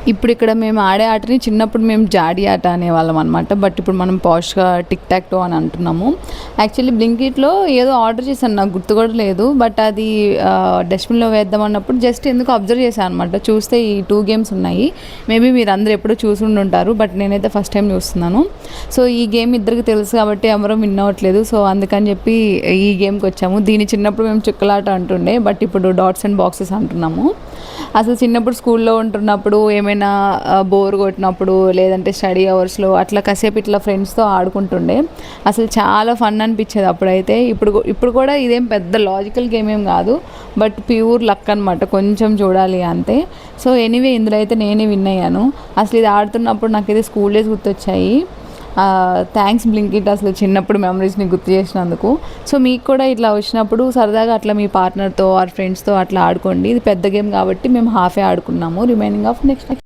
ఇప్పుడు ఇక్కడ మేము ఆడే ఆటని చిన్నప్పుడు మేము జాడీ ఆట అనేవాళ్ళం అనమాట. బట్ ఇప్పుడు మనం పాష్గా టిక్ టాక్ టో అని అంటున్నాము. యాక్చువల్లీ బ్లింకిట్లో ఏదో ఆర్డర్ చేశాను, నాకు గుర్తు కూడా లేదు. బట్ అది డస్ట్బిన్లో వేద్దాం అన్నప్పుడు జస్ట్ ఎందుకు అబ్జర్వ్ చేశాను అనమాట. చూస్తే ఈ 2 గేమ్స్ ఉన్నాయి. మేబీ మీరు అందరూ ఎప్పుడూ చూసి ఉంటారు, బట్ నేనైతే ఫస్ట్ టైం చూస్తున్నాను. సో ఈ గేమ్ ఇద్దరికి తెలుసు కాబట్టి ఎవరో విన్ అవ్వట్లేదు. సో అందుకని చెప్పి ఈ గేమ్కి వచ్చాము. దీని చిన్నప్పుడు మేము చుక్కలాట అంటుండే, బట్ ఇప్పుడు డాట్స్ అండ్ బాక్సెస్ అంటున్నాము. అసలు చిన్నప్పుడు స్కూల్లో ఉంటున్నప్పుడు ఏమైనా బోర్ కొట్టినప్పుడు లేదంటే స్టడీ అవర్స్లో అట్లా కాసేపు ఇట్లా ఫ్రెండ్స్తో ఆడుకుంటుండే. అసలు చాలా ఫన్ అనిపించేది అప్పుడైతే. ఇప్పుడు కూడా ఇదేం పెద్ద లాజికల్ గేమ్ ఏం కాదు, బట్ ప్యూర్ లక్ అనమాట, కొంచెం చూడాలి అంతే. సో ఎనీవే ఇందులో అయితే నేనే విన్ అయ్యాను. అసలు ఇది ఆడుతున్నప్పుడు నాకైతే స్కూల్ డేస్ గుర్తొచ్చాయి. థ్యాంక్స్ బ్లింకిట్, అసలు చిన్నప్పుడు మెమరీస్ని గుర్తు చేసినందుకు. సో మీకు కూడా ఇట్లా వచ్చినప్పుడు సరదాగా అట్లా మీ పార్ట్నర్తో ఆర్ ఫ్రెండ్స్తో అట్లా ఆడుకోండి. ఇది పెద్ద గేమ్ కాబట్టి మేము హాఫే ఆడుకున్నాము, రిమైనింగ్ ఆఫ్ నెక్స్ట్